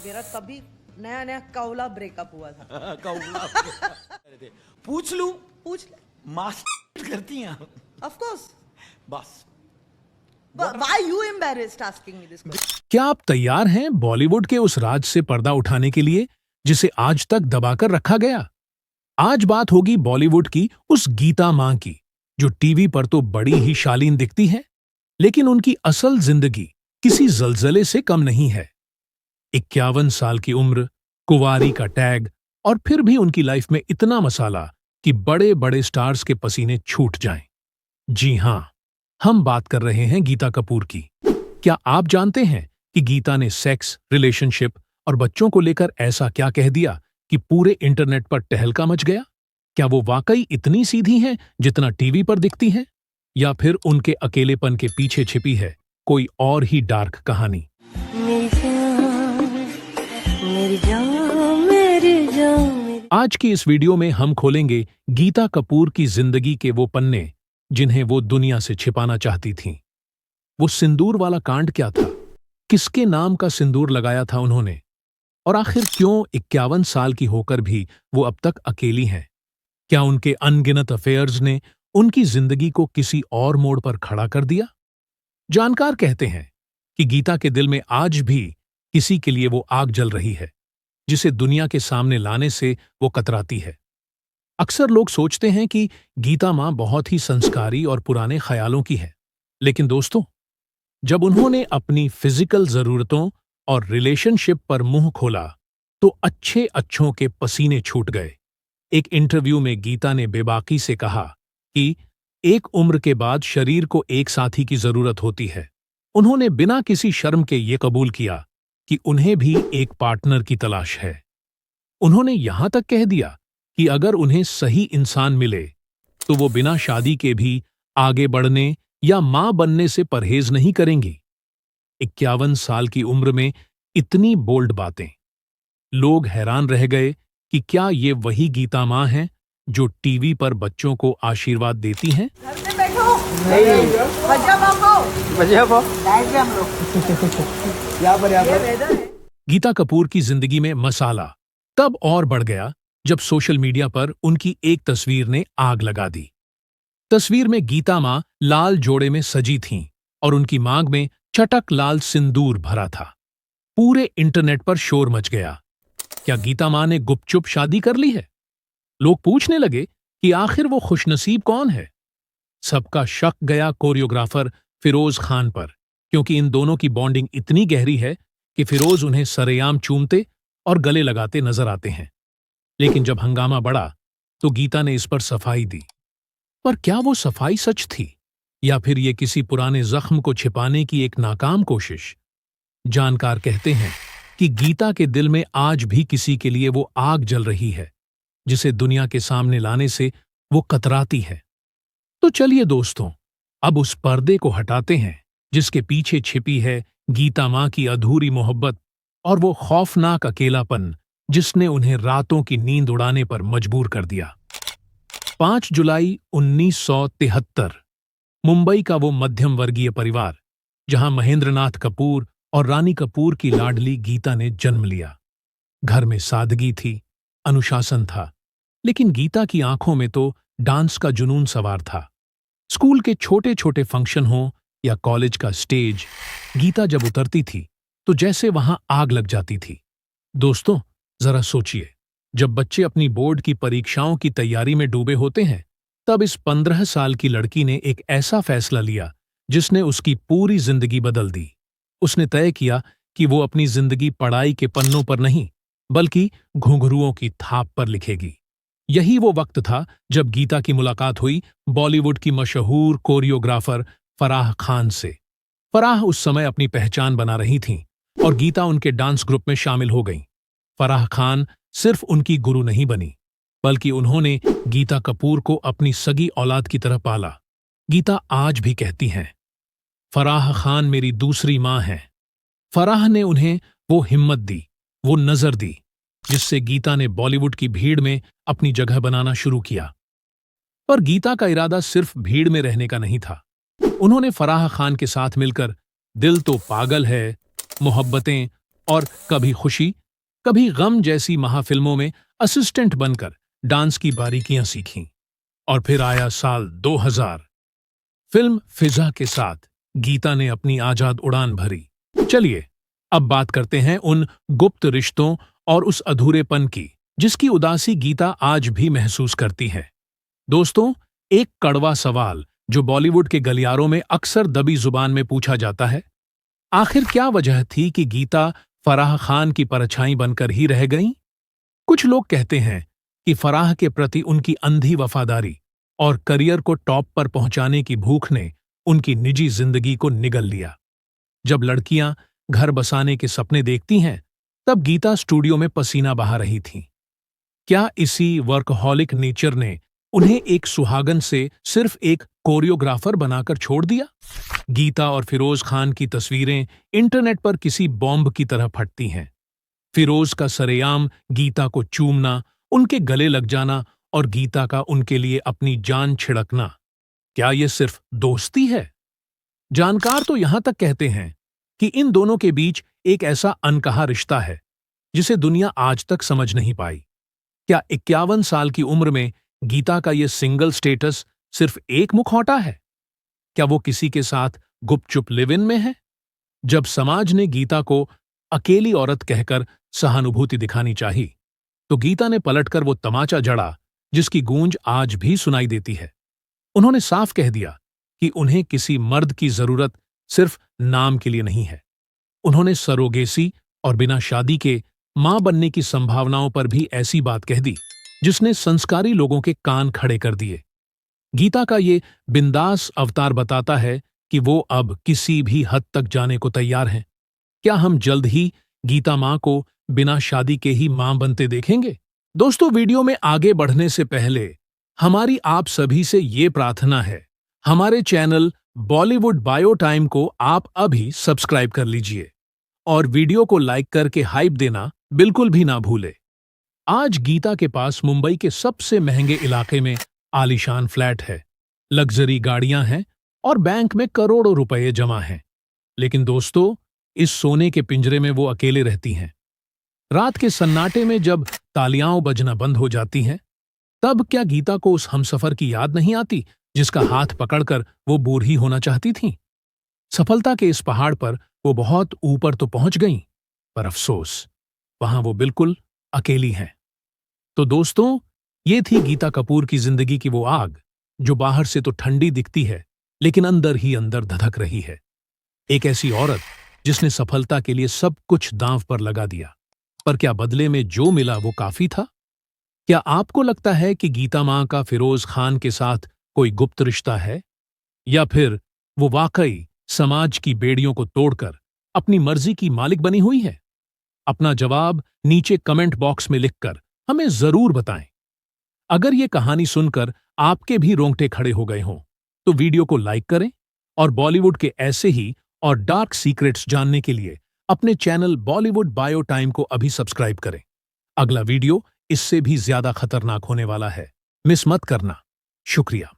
मेरा तभी नया नया कौला ब्रेकअप हुआ था। कौला पूछ लूं? पूछ ले। मास्टर करती हैं आप? Of course. बस why you embarrassed asking me this question? क्या आप तैयार हैं बॉलीवुड के उस राज से पर्दा उठाने के लिए जिसे आज तक दबाकर रखा गया? आज बात होगी बॉलीवुड की उस गीता मां की, जो टीवी पर तो बड़ी ही शालीन दिखती है, लेकिन उनकी असल जिंदगी किसी जलजले से कम नहीं है। 51 साल की उम्र, कुंवारी का टैग, और फिर भी उनकी लाइफ में इतना मसाला कि बड़े बड़े स्टार्स के पसीने छूट जाएं। जी हां, हम बात कर रहे हैं गीता कपूर की। क्या आप जानते हैं कि गीता ने सेक्स, रिलेशनशिप और बच्चों को लेकर ऐसा क्या कह दिया कि पूरे इंटरनेट पर टहलका मच गया? क्या वो वाकई इतनी सीधी हैं जितना टीवी पर दिखती हैं, या फिर उनके अकेलेपन के पीछे छिपी है कोई और ही डार्क कहानी? आज की इस वीडियो में हम खोलेंगे गीता कपूर की जिंदगी के वो पन्ने जिन्हें वो दुनिया से छिपाना चाहती थीं। वो सिंदूर वाला कांड क्या था? किसके नाम का सिंदूर लगाया था उन्होंने? और आखिर क्यों 51 साल की होकर भी वो अब तक अकेली हैं? क्या उनके अनगिनत अफेयर्स ने उनकी जिंदगी को किसी और मोड़ पर खड़ा कर दिया? जानकार कहते हैं कि गीता के दिल में आज भी किसी के लिए वो आग जल रही है, जिसे दुनिया के सामने लाने से वो कतराती है। अक्सर लोग सोचते हैं कि गीता मां बहुत ही संस्कारी और पुराने ख्यालों की है, लेकिन दोस्तों, जब उन्होंने अपनी फिजिकल जरूरतों और रिलेशनशिप पर मुंह खोला तो अच्छे अच्छों के पसीने छूट गए। एक इंटरव्यू में गीता ने बेबाकी से कहा कि एक उम्र के बाद शरीर को एक साथी की जरूरत होती है। उन्होंने बिना किसी शर्म के ये कबूल किया कि उन्हें भी एक पार्टनर की तलाश है। उन्होंने यहां तक कह दिया कि अगर उन्हें सही इंसान मिले तो वो बिना शादी के भी आगे बढ़ने या मां बनने से परहेज नहीं करेंगी। 51 साल की उम्र में इतनी बोल्ड बातें। लोग हैरान रह गए कि क्या ये वही गीता मां हैं जो टीवी पर बच्चों को आशीर्वाद देती हैं? घर पे बैठो। भजिया पापो। भजिया पाव बैठ गए हम लोग। यहाँ पर ये वेदर है। गीता कपूर की जिंदगी में मसाला तब और बढ़ गया जब सोशल मीडिया पर उनकी एक तस्वीर ने आग लगा दी। तस्वीर में गीता मां लाल जोड़े में सजी थीं और उनकी मांग में चटक लाल सिंदूर भरा था। पूरे इंटरनेट पर शोर मच गया। क्या गीता मां ने गुपचुप शादी कर ली है? लोग पूछने लगे कि आखिर वो खुशनसीब कौन है। सबका शक गया कोरियोग्राफर फिरोज खान पर, क्योंकि इन दोनों की बॉन्डिंग इतनी गहरी है कि फिरोज उन्हें सरेआम चूमते और गले लगाते नजर आते हैं। लेकिन जब हंगामा बढ़ा तो गीता ने इस पर सफाई दी। पर क्या वो सफाई सच थी, या फिर ये किसी पुराने जख्म को छिपाने की एक नाकाम कोशिश? जानकार कहते हैं कि गीता के दिल में आज भी किसी के लिए वो आग जल रही है, जिसे दुनिया के सामने लाने से वो कतराती है। तो चलिए दोस्तों, अब उस पर्दे को हटाते हैं जिसके पीछे छिपी है गीता मां की अधूरी मोहब्बत और वो खौफनाक अकेलापन जिसने उन्हें रातों की नींद उड़ाने पर मजबूर कर दिया। 5 जुलाई 1973 मुंबई का वो मध्यम वर्गीय परिवार, जहां महेंद्रनाथ कपूर और रानी कपूर की लाडली गीता ने जन्म लिया। घर में सादगी थी, अनुशासन था, लेकिन गीता की आंखों में तो डांस का जुनून सवार था। स्कूल के छोटे छोटे फंक्शन हो या कॉलेज का स्टेज, गीता जब उतरती थी तो जैसे वहां आग लग जाती थी। दोस्तों, जरा सोचिए, जब बच्चे अपनी बोर्ड की परीक्षाओं की तैयारी में डूबे होते हैं, तब इस 15 साल की लड़की ने एक ऐसा फैसला लिया जिसने उसकी पूरी जिंदगी बदल दी। उसने तय किया कि वो अपनी जिंदगी पढ़ाई के पन्नों पर नहीं, बल्कि घुंघरुओं की थाप पर लिखेगी। यही वो वक्त था जब गीता की मुलाकात हुई बॉलीवुड की मशहूर कोरियोग्राफर फराह खान से। फराह उस समय अपनी पहचान बना रही थीं और गीता उनके डांस ग्रुप में शामिल हो गईं। फराह खान सिर्फ उनकी गुरु नहीं बनी, बल्कि उन्होंने गीता कपूर को अपनी सगी औलाद की तरह पाला। गीता आज भी कहती हैं, फराह खान मेरी दूसरी मां है। फराह ने उन्हें वो हिम्मत दी, वो नजर दी, जिससे गीता ने बॉलीवुड की भीड़ में अपनी जगह बनाना शुरू किया। पर गीता का इरादा सिर्फ भीड़ में रहने का नहीं था। उन्होंने फराह खान के साथ मिलकर दिल तो पागल है, मोहब्बतें और कभी खुशी कभी गम जैसी महाफिल्मों में असिस्टेंट बनकर डांस की बारीकियां सीखीं। और फिर आया साल 2000। फिल्म फिजा के साथ गीता ने अपनी आजाद उड़ान भरी। चलिए अब बात करते हैं उन गुप्त रिश्तों और उस अधूरेपन की जिसकी उदासी गीता आज भी महसूस करती है। दोस्तों, एक कड़वा सवाल जो बॉलीवुड के गलियारों में अक्सर दबी जुबान में पूछा जाता है, आखिर क्या वजह थी कि गीता फराह खान की परछाई बनकर ही रह गईं? कुछ लोग कहते हैं कि फराह के प्रति उनकी अंधी वफादारी और करियर को टॉप पर पहुंचाने की भूख ने उनकी निजी जिंदगी को निगल लिया। जब लड़कियां घर बसाने के सपने देखती हैं, तब गीता स्टूडियो में पसीना बहा रही थीं। क्या इसी वर्कहॉलिक नेचर ने उन्हें एक सुहागन से सिर्फ एक कोरियोग्राफर बनाकर छोड़ दिया? गीता और फिरोज खान की तस्वीरें इंटरनेट पर किसी बॉम्ब की तरह फटती हैं। फिरोज का सरेआम गीता को चूमना, उनके गले लग जाना और गीता का उनके लिए अपनी जान छिड़कना। क्या यह सिर्फ दोस्ती है? जानकार तो यहां तक कहते हैं कि इन दोनों के बीच एक ऐसा अनकहा रिश्ता है जिसे दुनिया आज तक समझ नहीं पाई। क्या 51 साल की उम्र में गीता का यह सिंगल स्टेटस सिर्फ एक मुखौटा है? क्या वो किसी के साथ गुपचुप लिव इन में है? जब समाज ने गीता को अकेली औरत कहकर सहानुभूति दिखानी चाहिए, तो गीता ने पलटकर वो तमाचा जड़ा जिसकी गूंज आज भी सुनाई देती है। उन्होंने साफ कह दिया कि उन्हें किसी मर्द की जरूरत सिर्फ नाम के लिए नहीं है। उन्होंने सरोगेसी और बिना शादी के मां बनने की संभावनाओं पर भी ऐसी बात कह दी जिसने संस्कारी लोगों के कान खड़े कर दिए। गीता का ये बिंदास अवतार बताता है कि वो अब किसी भी हद तक जाने को तैयार हैं। क्या हम जल्द ही गीता मां को बिना शादी के ही मां बनते देखेंगे? दोस्तों, वीडियो में आगे बढ़ने से पहले हमारी आप सभी से ये प्रार्थना है, हमारे चैनल बॉलीवुड बायो टाइम को आप अभी सब्सक्राइब कर लीजिए और वीडियो को लाइक करके हाइप देना बिल्कुल भी ना भूले। आज गीता के पास मुंबई के सबसे महंगे इलाके में आलीशान फ्लैट है, लग्जरी गाड़ियां हैं और बैंक में करोड़ों रुपए जमा हैं। लेकिन दोस्तों, इस सोने के पिंजरे में वो अकेले रहती हैं। रात के सन्नाटे में जब तालियां बजना बंद हो जाती हैं, तब क्या गीता को उस हमसफर की याद नहीं आती जिसका हाथ पकड़कर वो बूढ़ी होना चाहती थीं? सफलता के इस पहाड़ पर वो बहुत ऊपर तो पहुंच गईं, पर अफसोस, वहां वो बिल्कुल अकेली हैं। तो दोस्तों, ये थी गीता कपूर की जिंदगी की वो आग जो बाहर से तो ठंडी दिखती है लेकिन अंदर ही अंदर धधक रही है। एक ऐसी औरत जिसने सफलता के लिए सब कुछ दांव पर लगा दिया, पर क्या बदले में जो मिला वो काफी था? क्या आपको लगता है कि गीता मां का फिरोज खान के साथ कोई गुप्त रिश्ता है, या फिर वो वाकई समाज की बेड़ियों को तोड़कर अपनी मर्जी की मालिक बनी हुई है? अपना जवाब नीचे कमेंट बॉक्स में लिखकर हमें जरूर बताएं। अगर ये कहानी सुनकर आपके भी रोंगटे खड़े हो गए हों, तो वीडियो को लाइक करें और बॉलीवुड के ऐसे ही और डार्क सीक्रेट्स जानने के लिए अपने चैनल बॉलीवुड बायो टाइम को अभी सब्सक्राइब करें। अगला वीडियो इससे भी ज्यादा खतरनाक होने वाला है, मिस मत करना। शुक्रिया।